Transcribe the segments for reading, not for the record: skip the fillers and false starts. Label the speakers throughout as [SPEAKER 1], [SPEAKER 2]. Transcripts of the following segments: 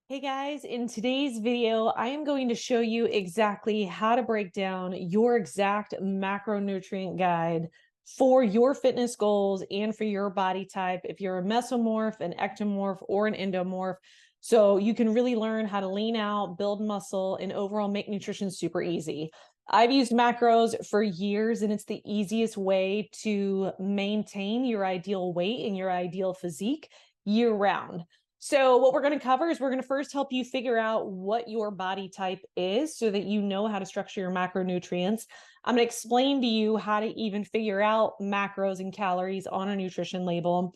[SPEAKER 1] Hey guys, in today's video, I am going to show you exactly how to break down your exact macronutrient guide for your fitness goals and for your body type. If you're a mesomorph, an ectomorph, or an endomorph, so you can really learn how to lean out, build muscle, and overall make nutrition super easy. I've used macros for years, and it's the easiest way to maintain your ideal weight and your ideal physique year round. So what we're going to cover is we're going to first help you figure out what your body type is so that you know how to structure your macronutrients. I'm going to explain to you how to even figure out macros and calories on a nutrition label.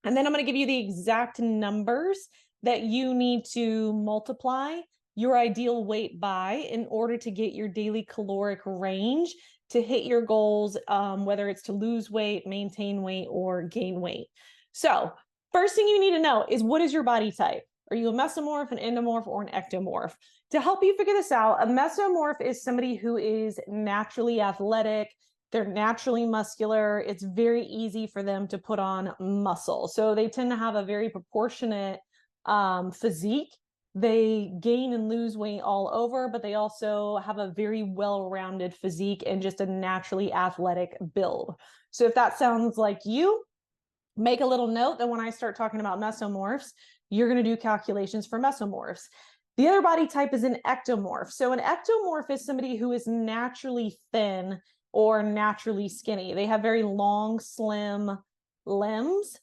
[SPEAKER 1] And then I'm going to give you the exact numbers that you need to multiply your ideal weight by in order to get your daily caloric range to hit your goals, whether it's to lose weight, maintain weight, or gain weight. So first thing you need to know is, what is your body type? Are you a mesomorph, an endomorph, or an ectomorph? To help you figure this out, a mesomorph is somebody who is naturally athletic. They're naturally muscular. It's very easy for them to put on muscle. So they tend to have a very proportionate physique. They gain and lose weight all over, but they also have a very well-rounded physique and just a naturally athletic build. So if that sounds like you, make a little note that when I start talking about mesomorphs, you're going to do calculations for mesomorphs. The other body type is an ectomorph. So an ectomorph is somebody who is naturally thin or naturally skinny. They have very long, slim limbs,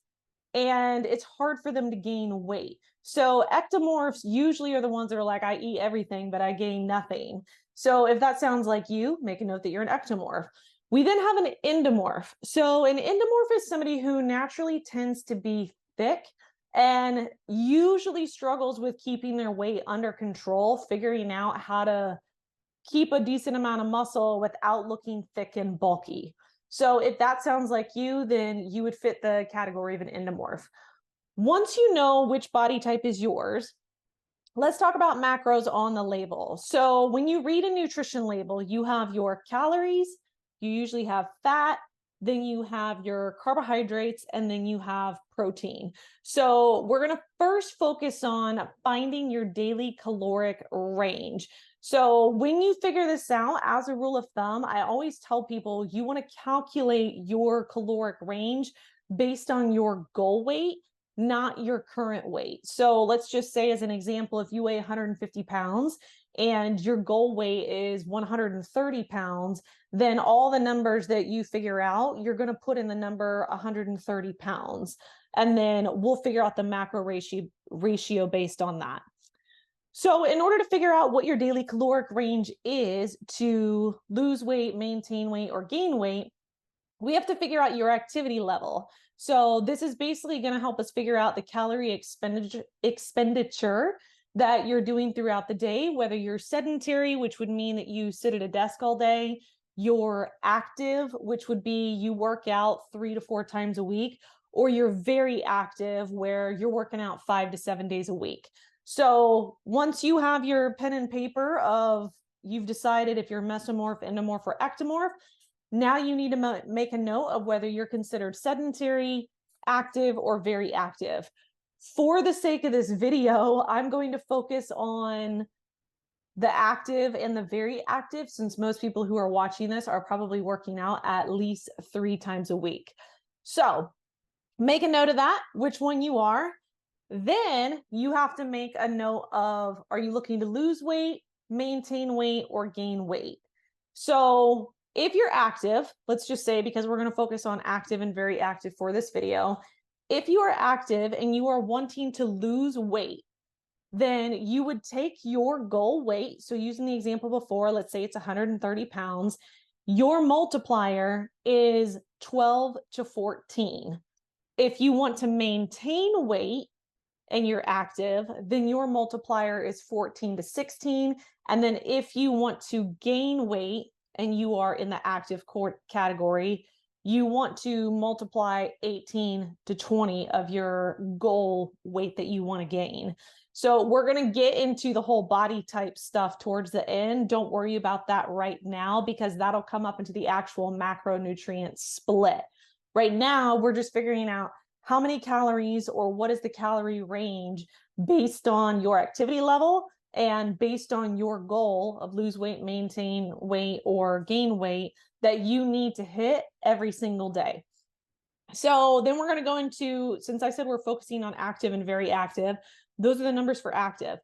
[SPEAKER 1] and it's hard for them to gain weight. So ectomorphs usually are the ones that are like, I eat everything, but I gain nothing. So if that sounds like you, make a note that you're an ectomorph. We then have an endomorph. So an endomorph is somebody who naturally tends to be thick and usually struggles with keeping their weight under control, figuring out how to keep a decent amount of muscle without looking thick and bulky. So if that sounds like you, then you would fit the category of an endomorph. Once you know which body type is yours, let's talk about macros on the label. So when you read a nutrition label, you have your calories, you usually have fat, then you have your carbohydrates, and then you have protein. So we're going to first focus on finding your daily caloric range. So when you figure this out, as a rule of thumb, I always tell people you want to calculate your caloric range based on your goal weight, not your current weight. So let's just say, as an example, if you weigh 150 pounds and your goal weight is 130 pounds, then all the numbers that you figure out, you're going to put in the number 130 pounds. And then we'll figure out the macro ratio based on that. So in order to figure out what your daily caloric range is to lose weight, maintain weight, or gain weight, we have to figure out your activity level. So this is basically going to help us figure out the calorie expenditure that you're doing throughout the day, whether you're sedentary, which would mean that you sit at a desk all day, you're active, which would be you work out 3 to 4 times a week, or you're very active where you're working out 5 to 7 days a week. So once you have your pen and paper of you've decided if you're mesomorph, endomorph, or ectomorph, now you need to make a note of whether you're considered sedentary, active, or very active. For the sake of this video, I'm going to focus on the active and the very active, since most people who are watching this are probably working out at least 3 times a week. So make a note of that, which one you are. Then you have to make a note of, are you looking to lose weight, maintain weight, or gain weight? So if you're active, let's just say, because we're going to focus on active and very active for this video, if you are active and you are wanting to lose weight, then you would take your goal weight. So using the example before, let's say it's 130 pounds, your multiplier is 12 to 14. If you want to maintain weight and you're active, then your multiplier is 14 to 16. And then if you want to gain weight and you are in the active category, you want to multiply 18 to 20 of your goal weight that you want to gain. So we're going to get into the whole body type stuff towards the end. Don't worry about that right now, because that'll come up into the actual macronutrient split. Right now, we're just figuring out how many calories or what is the calorie range based on your activity level and based on your goal of lose weight, maintain weight, or gain weight that you need to hit every single day. So then we're going to go into, since I said we're focusing on active and very active, those are the numbers for active.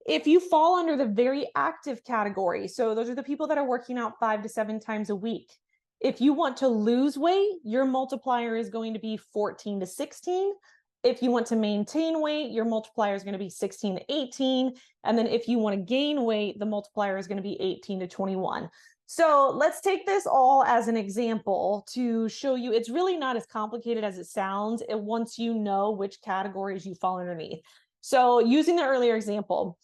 [SPEAKER 1] If you fall under the very active category, so those are the people that are working out 5 to 7 times a week. If you want to lose weight, your multiplier is going to be 14 to 16. If you want to maintain weight, your multiplier is going to be 16 to 18. And then if you want to gain weight, the multiplier is going to be 18 to 21. So let's take this all as an example to show you it's really not as complicated as it sounds once you know which categories you fall underneath. So using the earlier example,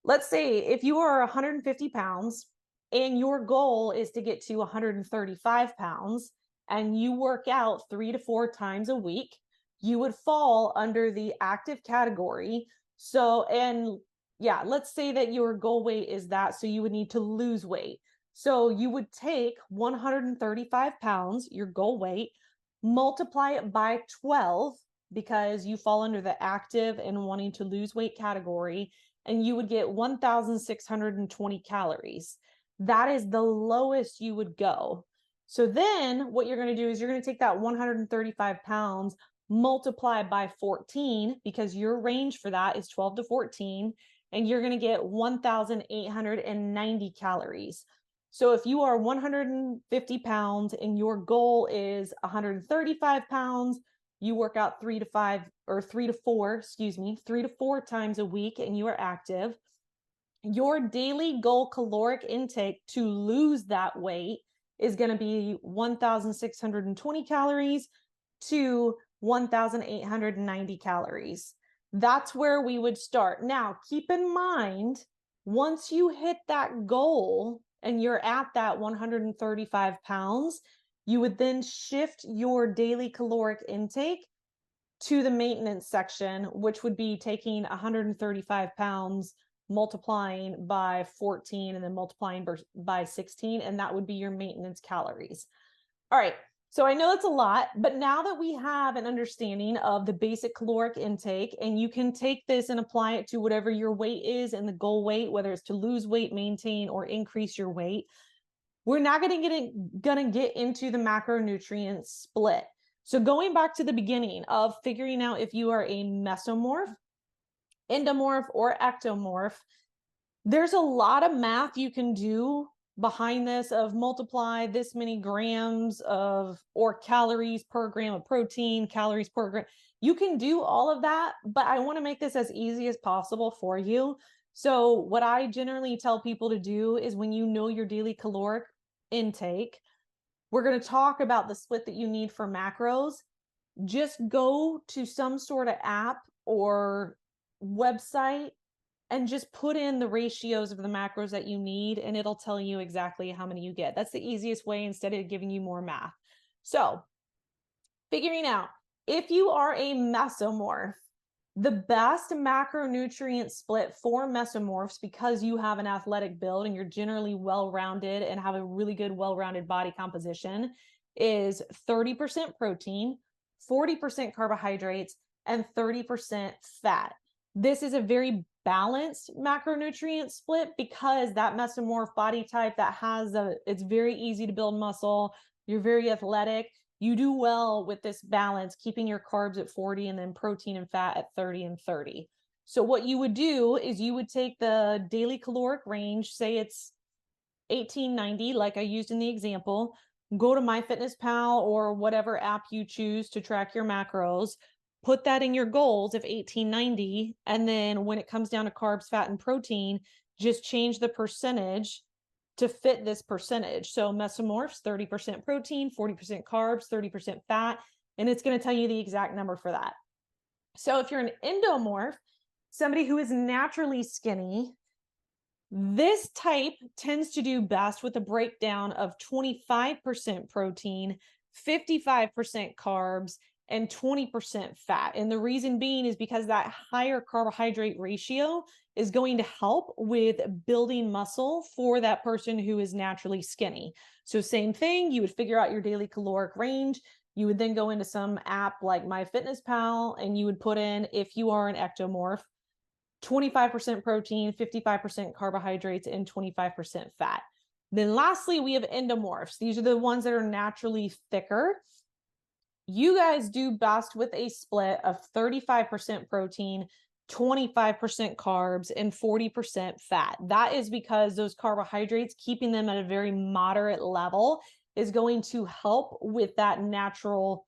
[SPEAKER 1] let's say if you are 150 pounds and your goal is to get to 135 pounds and you work out 3 to 4 times a week, you would fall under the active category. So, and yeah, let's say that your goal weight is that, so you would need to lose weight. So you would take 135 pounds, your goal weight, multiply it by 12 because you fall under the active and wanting to lose weight category, and you would get 1,620 calories. That is the lowest you would go. So then what you're going to do is you're going to take that 135 pounds, multiply by 14, because your range for that is 12 to 14, and you're going to get 1,890 calories. So if you are 150 pounds and your goal is 135 pounds, you work out 3 to 4 times a week and you are active. Your daily goal caloric intake to lose that weight is going to be 1,620 calories to 1,890 calories. That's where we would start. Now, keep in mind, once you hit that goal and you're at that 135 pounds, you would then shift your daily caloric intake to the maintenance section, which would be taking 135 pounds, multiplying by 14, and then multiplying by 16, and that would be your maintenance calories. All right, so I know it's a lot, but now that we have an understanding of the basic caloric intake, and you can take this and apply it to whatever your weight is and the goal weight, whether it's to lose weight, maintain, or increase your weight, we're now going to get into the macronutrient split. So going back to the beginning of figuring out if you are a mesomorph, endomorph, or ectomorph, there's a lot of math you can do behind this of multiply this many grams of or calories per gram of protein, calories per gram. You can do all of that, but I want to make this as easy as possible for you. So what I generally tell people to do is when you know your daily caloric intake, we're going to talk about the split that you need for macros. Just go to some sort of app or website and just put in the ratios of the macros that you need, and it'll tell you exactly how many you get. That's the easiest way instead of giving you more math. So figuring out if you are a mesomorph, the best macronutrient split for mesomorphs, because you have an athletic build and you're generally well-rounded and have a really good well-rounded body composition, is 30% protein, 40% carbohydrates, and 30% fat. This is a very balanced macronutrient split because that mesomorph body type that has it's very easy to build muscle, you're very athletic, you do well with this balance, keeping your carbs at 40 and then protein and fat at 30 and 30. So what you would do is you would take the daily caloric range, say it's 1890, like I used in the example, go to MyFitnessPal or whatever app you choose to track your macros, put that in your goals of 1890, and then when it comes down to carbs, fat, and protein, just change the percentage to fit this percentage. So mesomorphs, 30% protein, 40% carbs, 30% fat, and it's going to tell you the exact number for that. So if you're an endomorph, somebody who is naturally skinny, this type tends to do best with a breakdown of 25% protein, 55% carbs, and 20% fat. And the reason being is because that higher carbohydrate ratio is going to help with building muscle for that person who is naturally skinny. So same thing, you would figure out your daily caloric range. You would then go into some app like MyFitnessPal and you would put in, if you are an ectomorph, 25% protein, 55% carbohydrates, and 25% fat. Then lastly, we have endomorphs. These are the ones that are naturally thicker. You guys do best with a split of 35% protein, 25% carbs, and 40% fat. That is because those carbohydrates, keeping them at a very moderate level, is going to help with that natural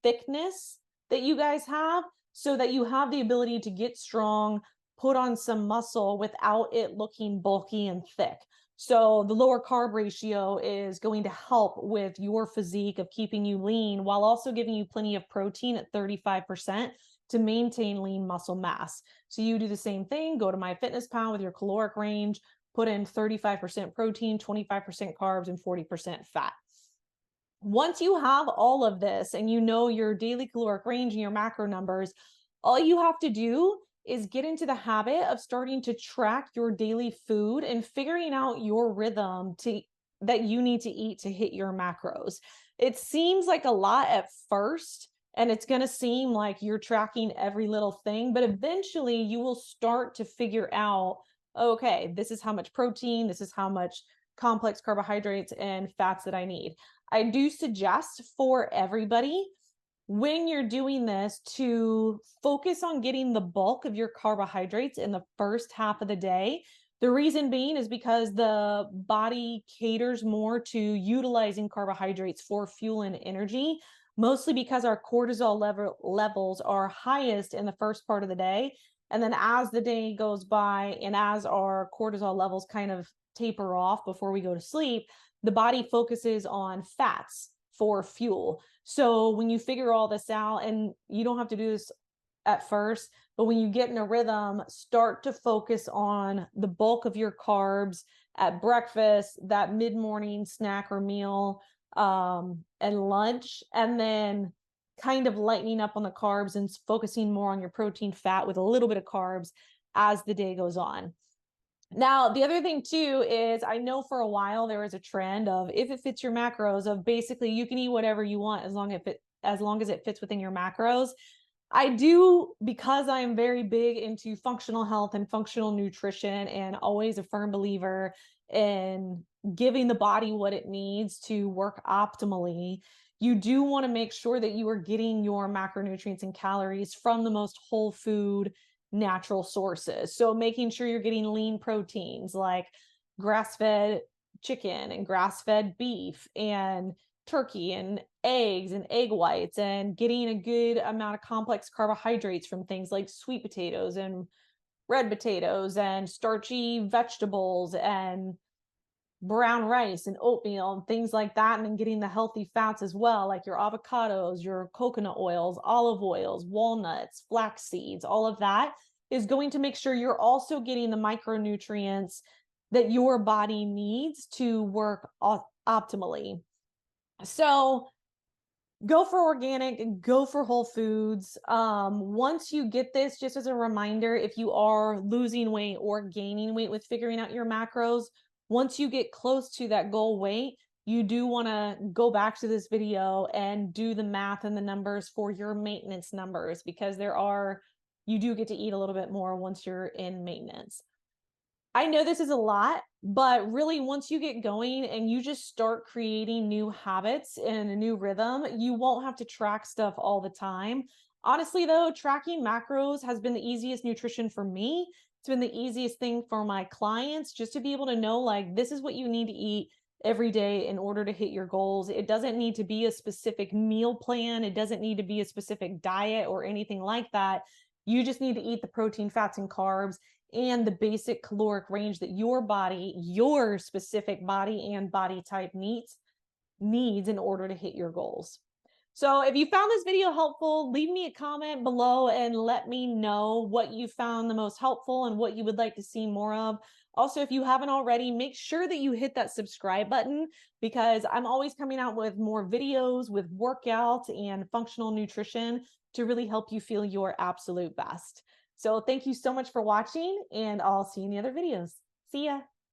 [SPEAKER 1] thickness that you guys have, so that you have the ability to get strong, put on some muscle without it looking bulky and thick. So the lower carb ratio is going to help with your physique of keeping you lean while also giving you plenty of protein at 35% to maintain lean muscle mass. So you do the same thing, go to MyFitnessPal with your caloric range, put in 35% protein, 25% carbs, and 40% fat. Once you have all of this and you know your daily caloric range and your macro numbers, all you have to do is get into the habit of starting to track your daily food and figuring out your rhythm that you need to eat to hit your macros. It seems like a lot at first, and it's going to seem like you're tracking every little thing, but eventually you will start to figure out, okay, this is how much protein, this is how much complex carbohydrates and fats that I need. I do suggest for everybody, when you're doing this, to focus on getting the bulk of your carbohydrates in the first half of the day. The reason being is because the body caters more to utilizing carbohydrates for fuel and energy, mostly because our cortisol levels are highest in the first part of the day. And then as the day goes by and as our cortisol levels kind of taper off before we go to sleep, the body focuses on fats for fuel. So when you figure all this out, and you don't have to do this at first, but when you get in a rhythm, start to focus on the bulk of your carbs at breakfast, that mid-morning snack or meal, and lunch, and then kind of lightening up on the carbs and focusing more on your protein, fat with a little bit of carbs as the day goes on. Now, the other thing too is, I know for a while there was a trend of, if it fits your macros, of basically you can eat whatever you want as long as it fits within your macros. I do, because I am very big into functional health and functional nutrition, and always a firm believer in giving the body what it needs to work optimally. You do want to make sure that you are getting your macronutrients and calories from the most whole food, natural sources. So making sure you're getting lean proteins like grass-fed chicken and grass-fed beef and turkey and eggs and egg whites, and getting a good amount of complex carbohydrates from things like sweet potatoes and red potatoes and starchy vegetables and brown rice and oatmeal and things like that. And then getting the healthy fats as well, like your avocados, your coconut oils, olive oils, walnuts, flax seeds. All of that is going to make sure you're also getting the micronutrients that your body needs to work optimally. So go for organic, go for whole foods. Once you get this, just as a reminder, if you are losing weight or gaining weight with figuring out your macros, once you get close to that goal weight, you do want to go back to this video and do the math and the numbers for your maintenance numbers, because you do get to eat a little bit more once you're in maintenance. I know this is a lot, but really once you get going and you just start creating new habits and a new rhythm, you won't have to track stuff all the time. Honestly though, tracking macros has been the easiest nutrition for me. It's been the easiest thing for my clients, just to be able to know, like, this is what you need to eat every day in order to hit your goals. It doesn't need to be a specific meal plan. It doesn't need to be a specific diet or anything like that. You just need to eat the protein, fats, and carbs and the basic caloric range that your body, your specific body and body type needs in order to hit your goals. So if you found this video helpful, leave me a comment below and let me know what you found the most helpful and what you would like to see more of. Also, if you haven't already, make sure that you hit that subscribe button, because I'm always coming out with more videos with workouts and functional nutrition to really help you feel your absolute best. So thank you so much for watching, and I'll see you in the other videos. See ya.